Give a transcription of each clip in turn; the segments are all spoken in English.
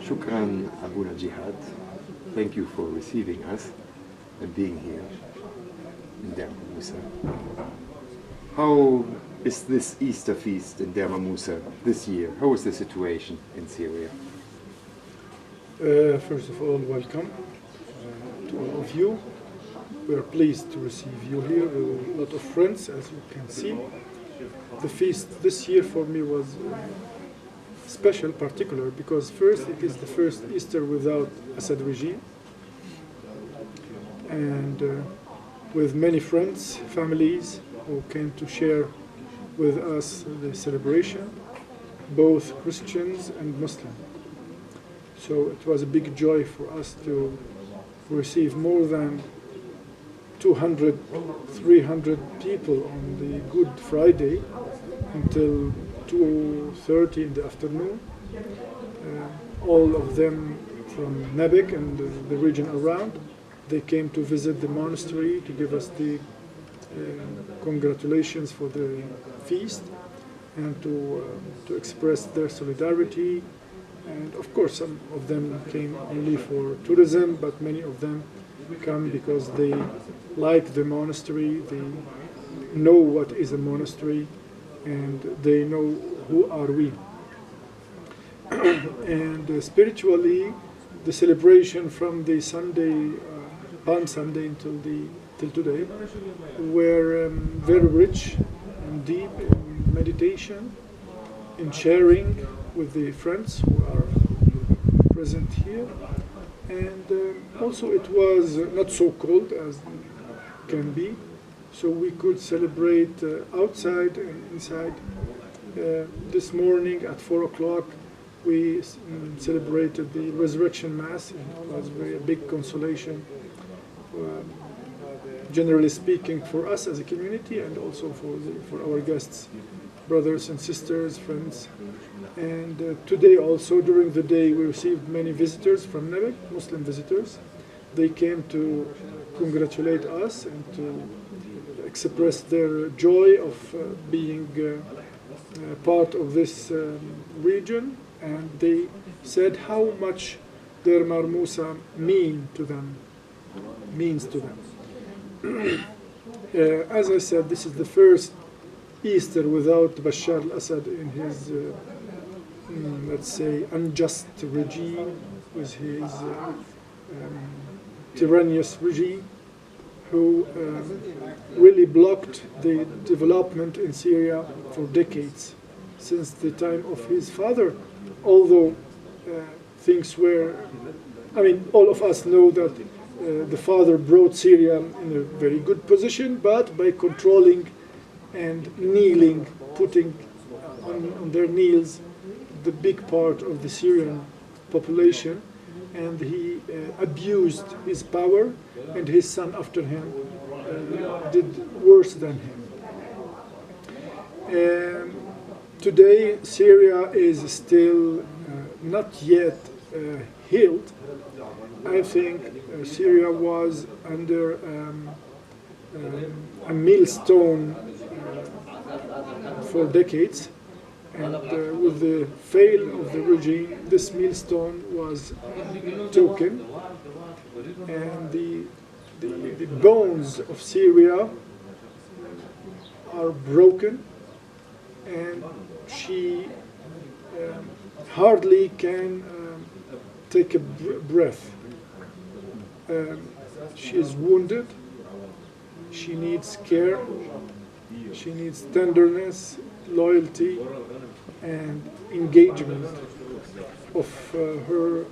Shukran, Abuna Jihad. Thank you for receiving us and being here in Deir Mar Musa. How is this Easter feast in Deir Mar Musa this year? How is the situation in Syria? First of all, welcome to all of you. We are pleased to receive you here with a lot of friends, as you can see. The feast this year for me was special, particular, because first it is the first Easter without Assad regime, and with many friends, families who came to share with us the celebration, both Christians and Muslims. So it was a big joy for us to receive more than 200, 300 people on the Good Friday until 2:30 in the afternoon. All of them from Nabek and the region around. They came to visit the monastery to give us the congratulations for the feast and to express their solidarity. And of course, some of them came only for tourism, but many of them come because they like the monastery, they know what is a monastery, and they know who are we. And spiritually, the celebration from the Sunday, Palm Sunday till today, were very rich and deep in meditation, in sharing with the friends who are present here. And also it was not so cold as can be, so we could celebrate outside and inside. This morning at 4 o'clock we celebrated the Resurrection Mass. It was a big consolation, generally speaking, for us as a community and also for our guests, brothers and sisters, friends. And today also, during the day, we received many visitors from Nabek, Muslim visitors. They came to congratulate us and to express their joy of being part of this region. And they said how much Deir Mar Musa means to them. As I said, this is the first Easter without Bashar al-Assad in his, let's say, unjust regime, with his tyrannous regime, who really blocked the development in Syria for decades, since the time of his father. Although things were, I mean, all of us know that the father brought Syria in a very good position, but by controlling and kneeling, putting on their knees the big part of the Syrian population, and he abused his power, and his son after him did worse than him. Today Syria is still not yet healed. I think Syria was under a millstone for decades, and with the fail of the regime, this millstone was broken, and the bones of Syria are broken, and she hardly can take a breath. She is wounded, she needs care, she needs tenderness, loyalty, and engagement of her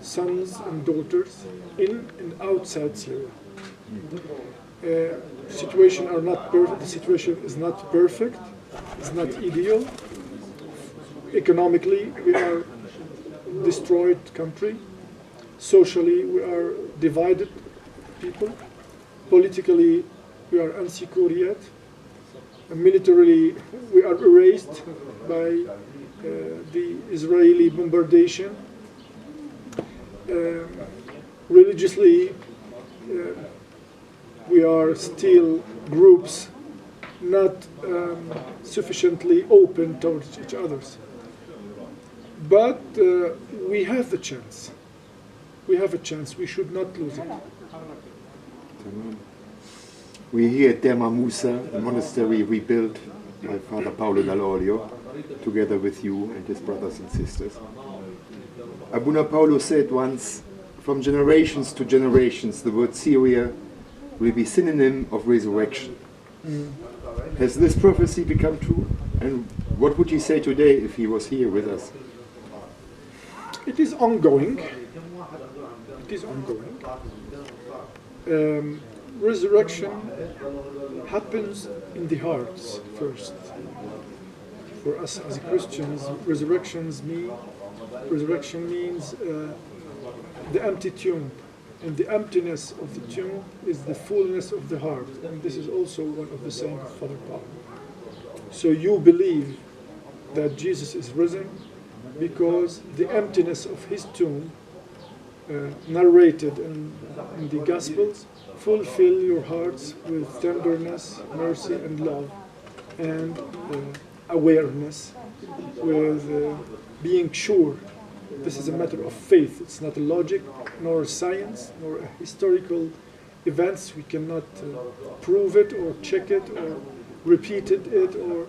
sons and daughters in and outside Syria. Situation are not perfect. The situation is not perfect. It's not ideal. Economically, we are a destroyed country. Socially, we are divided people. Politically, we are unsecure yet. Militarily, we are erased by the Israeli bombardation. Religiously, we are still groups not sufficiently open towards each other. But we have the chance. We have a chance. We should not lose it. We're here at Deir Mar Musa, a monastery rebuilt by Father Paolo Dall'Oglio, together with you and his brothers and sisters. Abuna Paolo said once, from generations to generations, the word Syria will be synonym of resurrection. Has this prophecy become true? And what would he say today if he was here with us? It is ongoing. It is ongoing. Resurrection happens in the hearts first. For us as Christians, resurrection means the empty tomb. And the emptiness of the tomb is the fullness of the heart. And this is also one of the sayings of Father Paul. So you believe that Jesus is risen because the emptiness of his tomb, narrated in the Gospels, fulfill your hearts with tenderness, mercy, and love, and awareness, with being sure. This is a matter of faith. It's not a logic, nor a science, nor a historical events. We cannot prove it or check it or repeat it or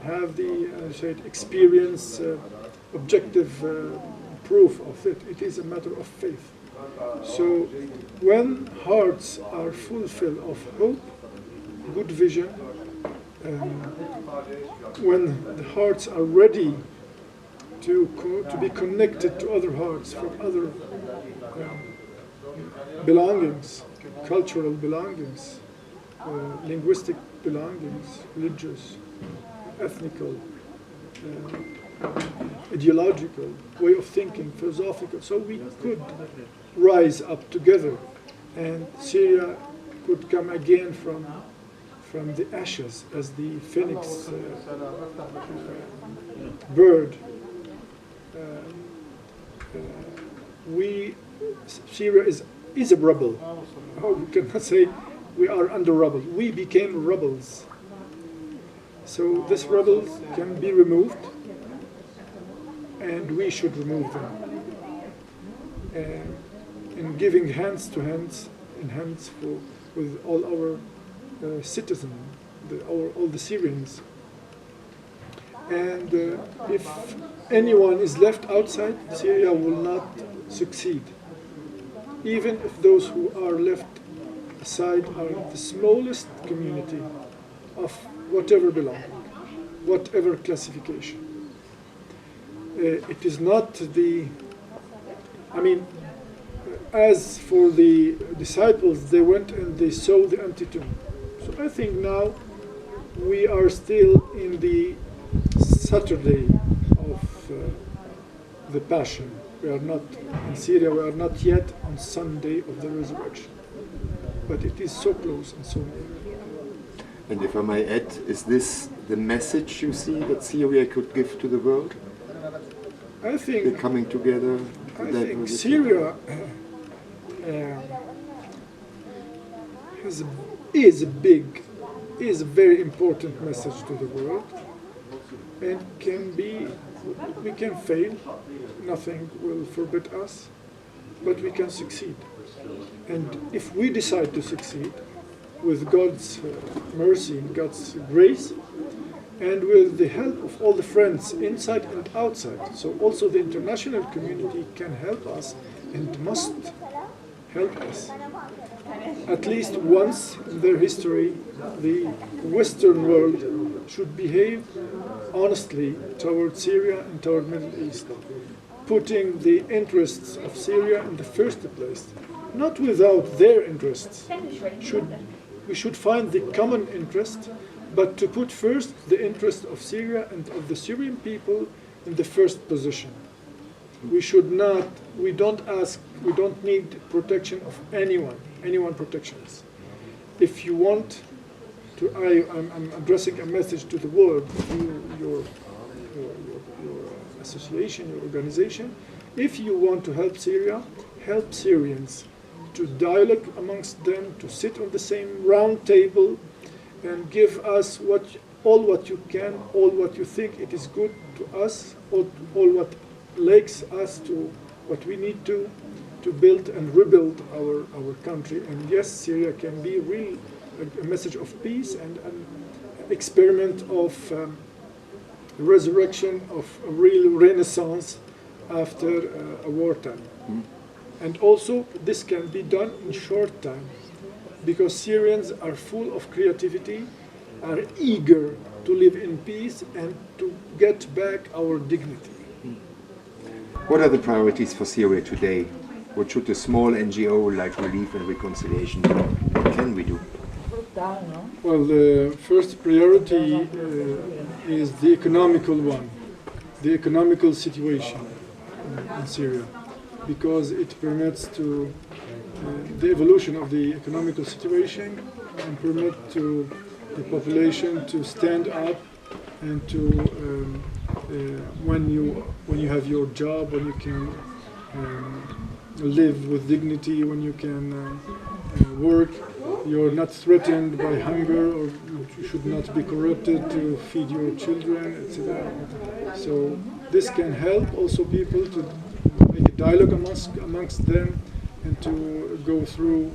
have the experience, objective proof of it. It is a matter of faith. So when hearts are fulfilled of hope, good vision, when the hearts are ready to be connected to other hearts from other belongings, cultural belongings, linguistic belongings, religious, ethnical, ideological, way of thinking, philosophical. So we could rise up together, and Syria could come again from the ashes as the phoenix bird. Syria is a rubble. Oh, we cannot say we are under rubble. We became rebels. So this rebels can be removed, and we should remove them. In giving hands to hands, with all our citizens, all the Syrians. And if anyone is left outside, Syria will not succeed. Even if those who are left aside are the smallest community of whatever belonging, whatever classification. It is not as for the disciples, they went and they saw the empty tomb. So I think now we are still in the Saturday of the Passion. We are not in Syria, we are not yet on Sunday of the Resurrection. But it is so close and so near. And if I may add, is this the message you see that Syria could give to the world? I think the coming together. I think Syria is a very important message to the world, and we can fail. Nothing will forbid us, but we can succeed. And if we decide to succeed, with God's mercy and God's grace, and with the help of all the friends inside and outside, so also the international community can help us and must help us. At least once in their history, the Western world should behave honestly toward Syria and toward Middle East, putting the interests of Syria in the first place, not without their interests. We should find the common interest, but to put first the interest of Syria and of the Syrian people in the first position. We don't need protection of anyone protections. If you want to, I'm addressing a message to the world, your association, your organization. If you want to help Syria, help Syrians, to dialogue amongst them, to sit on the same round table, and give us all what you can, all what you think it is good to us, all what links us to what we need to build and rebuild our country. And yes, Syria can be really a message of peace and an experiment of resurrection of a real renaissance after a wartime. And also this can be done in short time, because Syrians are full of creativity, are eager to live in peace and to get back our dignity. What are the priorities for Syria today? What should a small NGO like Relief and Reconciliation do? What can we do? Well, the first priority is the economical one, the economical situation in Syria, because it permits to the evolution of the economical situation and permit to the population to stand up and to when you have your job, when you can live with dignity, when you can work, you're not threatened by hunger, or you should not be corrupted to feed your children, etc. So this can help also people to make a dialogue amongst them and to go through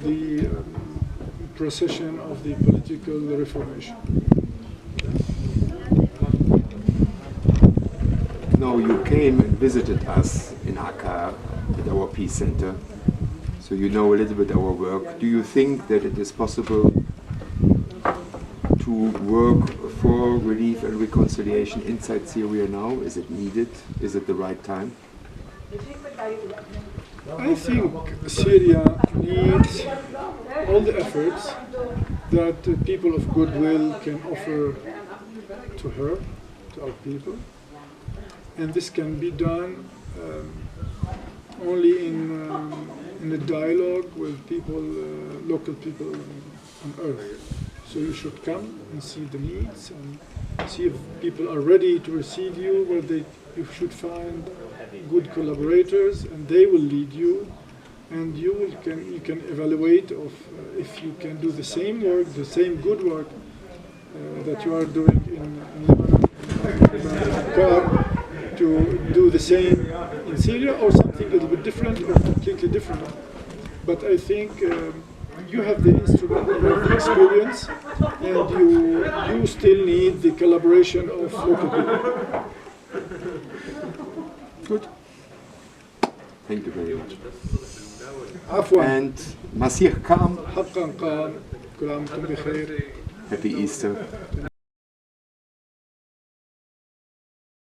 the procession of the political reformation. No, you came and visited us in Accra at our Peace Center, so you know a little bit our work. Do you think that it is possible to work for relief and reconciliation inside Syria now? Is it needed? Is it the right time? I think Syria needs all the efforts that people of goodwill can offer to her, to our people. And this can be done only in a dialogue with people, local people on earth. So you should come and see the needs and see if people are ready to receive you, where you should find good collaborators, and they will lead you, and you can evaluate if you can do the same work, the same good work that you are doing in Lebanon, to do the same in Syria, or something a little bit different or completely different. But I think you have the instrument, you have the experience, and you still need the collaboration of local people. Good. Thank you very much. عفوا. And Masih Kam, حقا قام. كل عام وانتم بخير. Happy Easter.